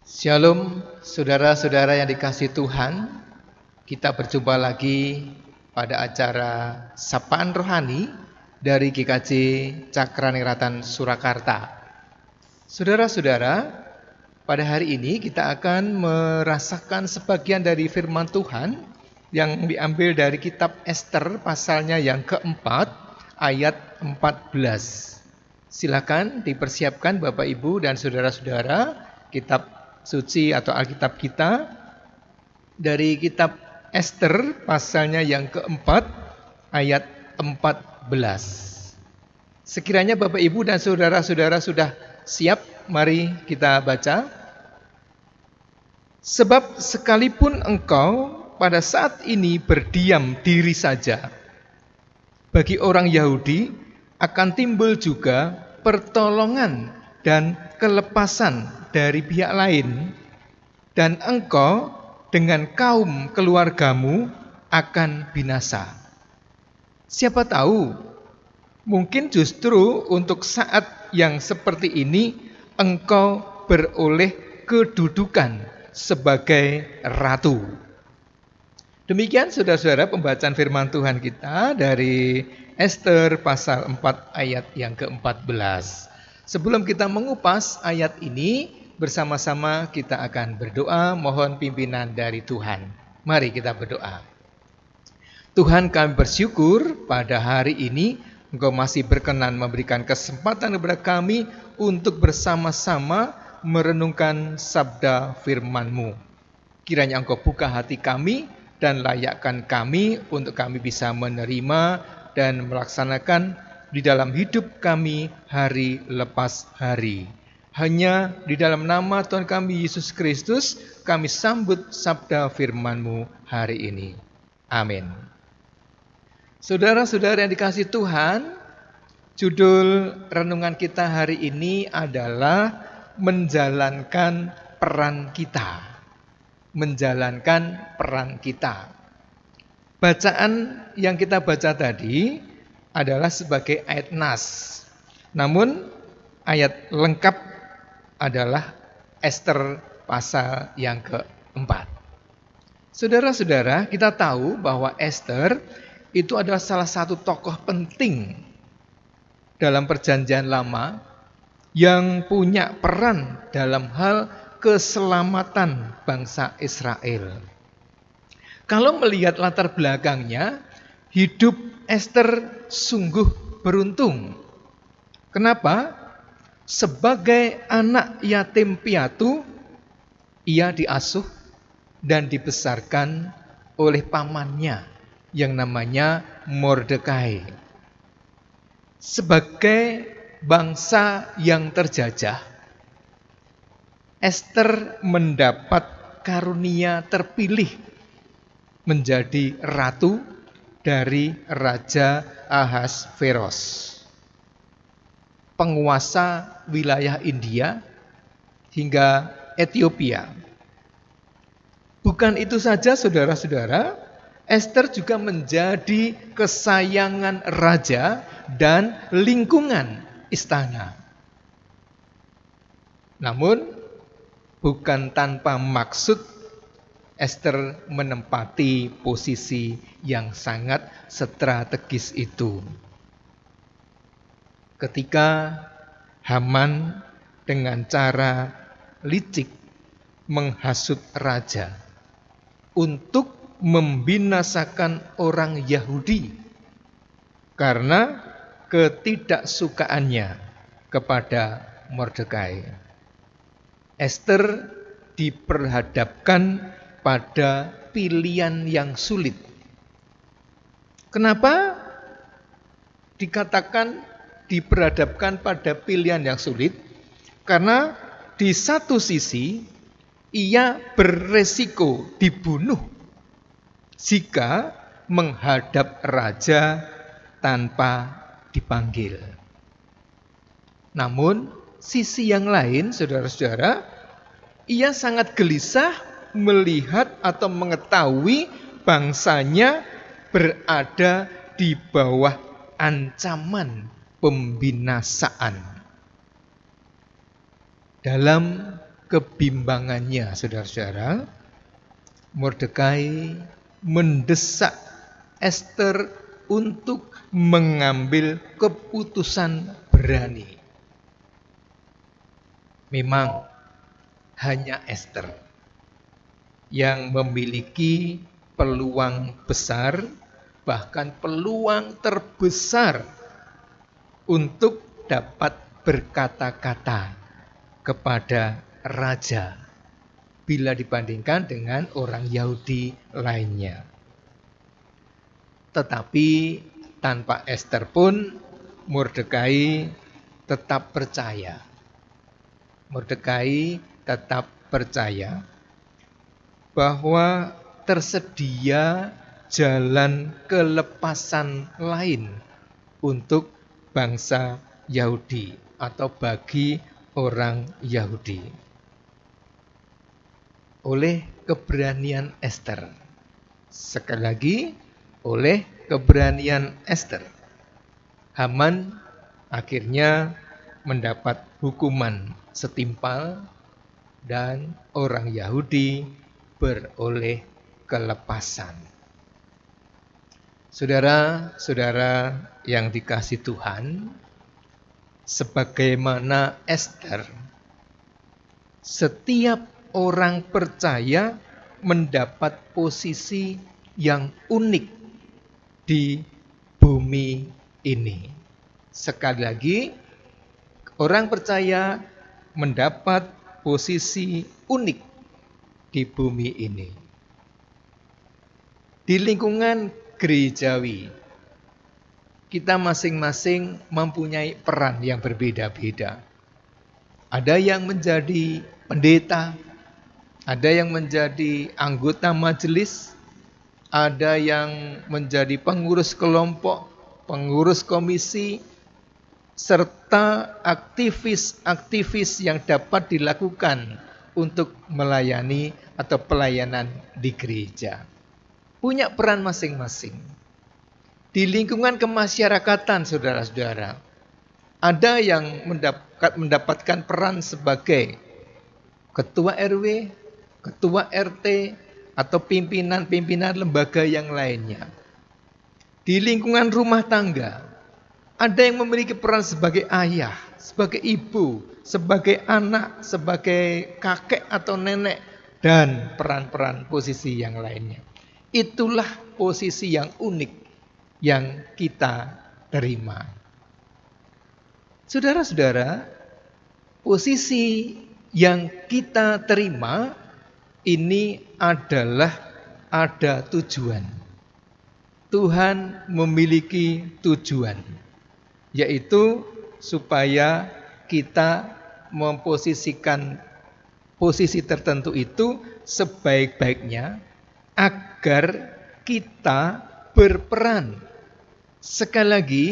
Shalom, saudara-saudara yang dikasihi Tuhan. Kita berjumpa lagi pada acara Sapaan Rohani dari GKJ Cakraniratan Surakarta. Saudara-saudara, pada hari ini kita akan merasakan sebagian dari firman Tuhan yang diambil dari kitab Ester pasalnya yang keempat ayat 14. Silakan dipersiapkan Bapak Ibu dan saudara-saudara kitab suci atau Alkitab kita dari kitab Ester pasalnya yang keempat ayat 14. Sekiranya Bapak Ibu dan saudara-saudara sudah siap, mari kita baca. Sebab sekalipun engkau pada saat ini berdiam diri saja, bagi orang Yahudi akan timbul juga pertolongan dan kelepasan dari pihak lain, dan engkau dengan kaum keluargamu akan binasa. Siapa tahu, mungkin justru untuk saat yang seperti ini engkau beroleh kedudukan sebagai ratu. Demikian saudara-saudara pembacaan firman Tuhan kita dari Ester pasal 4 ayat yang ke-14. Sebelum kita mengupas ayat ini, bersama-sama kita akan berdoa mohon pimpinan dari Tuhan. Mari kita berdoa. Tuhan, kami bersyukur pada hari ini Engkau masih berkenan memberikan kesempatan kepada kami untuk bersama-sama merenungkan sabda firman-Mu. Kiranya Engkau buka hati kami dan layakkan kami untuk kami bisa menerima dan melaksanakan di dalam hidup kami hari lepas hari. Hanya di dalam nama Tuhan kami Yesus Kristus kami sambut sabda firman-Mu hari ini. Amin. Saudara-saudara yang dikasihi Tuhan, judul renungan kita hari ini adalah menjalankan peran kita. Menjalankan peran kita. Bacaan yang kita baca tadi adalah sebagai ayat nas. Namun ayat lengkap adalah Ester pasal yang keempat. Saudara-saudara, kita tahu bahwa Ester itu adalah salah satu tokoh penting dalam Perjanjian Lama yang punya peran dalam hal keselamatan bangsa Israel. Kalau melihat latar belakangnya, hidup Ester sungguh beruntung. Kenapa? Sebagai anak yatim piatu, ia diasuh dan dibesarkan oleh pamannya yang namanya Mordekai. Sebagai bangsa yang terjajah, Ester mendapat karunia terpilih menjadi ratu dari Raja Ahasveros, penguasa wilayah India hingga Ethiopia. Bukan itu saja saudara-saudara, Ester juga menjadi kesayangan raja dan lingkungan istana. Namun bukan tanpa maksud Ester menempati posisi yang sangat strategis itu. Ketika Haman dengan cara licik menghasut raja untuk membinasakan orang Yahudi karena ketidaksukaannya kepada Mordekai. Ester diperhadapkan pada pilihan yang sulit. Kenapa dikatakan diperhadapkan pada pilihan yang sulit? Karena di satu sisi ia beresiko dibunuh jika menghadap raja tanpa dipanggil. Namun sisi yang lain, saudara-saudara, ia sangat gelisah melihat atau mengetahui bangsanya berada di bawah ancaman pembinasaan. Dalam kebimbangannya, saudara-saudara, Mordekai mendesak Ester untuk mengambil keputusan berani. Memang hanya Ester yang memiliki peluang besar, bahkan peluang terbesar untuk dapat berkata-kata kepada raja bila dibandingkan dengan orang Yahudi lainnya. Tetapi tanpa Ester pun Mordekai tetap percaya. Mordekai tetap percaya bahwa tersedia jalan kelepasan lain untuk bangsa Yahudi atau bagi orang Yahudi. Oleh keberanian Ester. Sekali lagi, oleh keberanian Ester, Haman akhirnya mendapat hukuman setimpal dan orang Yahudi beroleh kelepasan. Saudara-saudara yang dikasihi Tuhan, sebagaimana Ester, setiap orang percaya mendapat posisi yang unik di bumi ini. Sekali lagi, orang percaya mendapat posisi unik di bumi ini. Di lingkungan gerejawi, kita masing-masing mempunyai peran yang berbeda-beda. Ada yang menjadi pendeta, ada yang menjadi anggota majelis, ada yang menjadi pengurus kelompok, pengurus komisi, serta aktivis-aktivis yang dapat dilakukan untuk melayani atau pelayanan di gereja. Punya peran masing-masing. Di lingkungan kemasyarakatan, saudara-saudara, ada yang mendapatkan peran sebagai ketua RW, ketua RT, atau pimpinan-pimpinan lembaga yang lainnya. Di lingkungan rumah tangga, ada yang memiliki peran sebagai ayah, sebagai ibu, sebagai anak, sebagai kakek atau nenek, dan peran-peran posisi yang lainnya. Itulah posisi yang unik yang kita terima. Saudara-saudara, posisi yang kita terima ini adalah ada tujuan. Tuhan memiliki tujuan, yaitu supaya kita memposisikan posisi tertentu itu sebaik-baiknya agar kita berperan. Sekali lagi,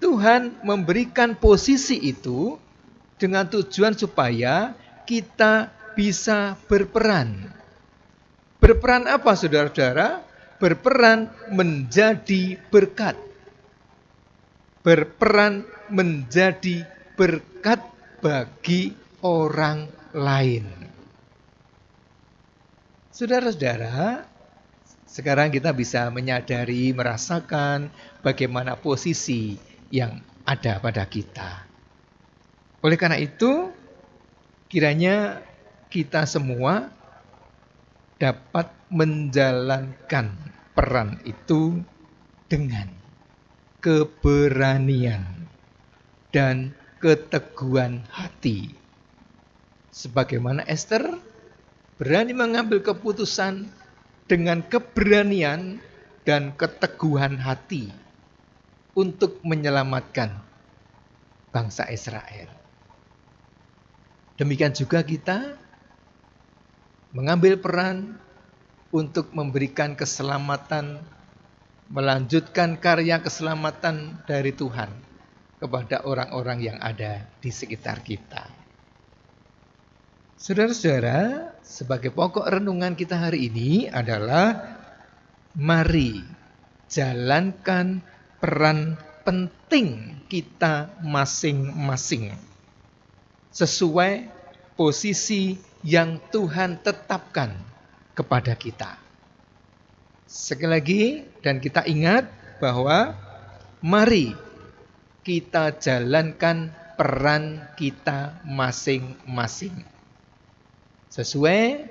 Tuhan memberikan posisi itu dengan tujuan supaya kita bisa berperan. Berperan apa, saudara-saudara? Berperan menjadi berkat. Berperan menjadi berkat bagi orang lain. Saudara-saudara, sekarang kita bisa menyadari, merasakan bagaimana posisi yang ada pada kita. Oleh karena itu, kiranya kita semua dapat menjalankan peran itu dengan keberanian dan keteguhan hati. Sebagaimana Ester berani mengambil keputusan dengan keberanian dan keteguhan hati untuk menyelamatkan bangsa Israel. Demikian juga kita mengambil peran untuk memberikan keselamatan, melanjutkan karya keselamatan dari Tuhan kepada orang-orang yang ada di sekitar kita. Saudara-saudara, sebagai pokok renungan kita hari ini adalah mari jalankan peran penting kita masing-masing sesuai posisi yang Tuhan tetapkan kepada kita. Sekali lagi, dan kita ingat bahwa mari kita jalankan peran kita masing-masing sesuai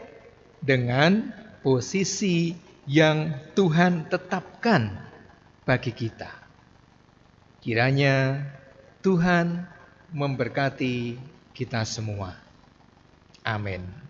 dengan posisi yang Tuhan tetapkan bagi kita. Kiranya Tuhan memberkati kita semua. Amin.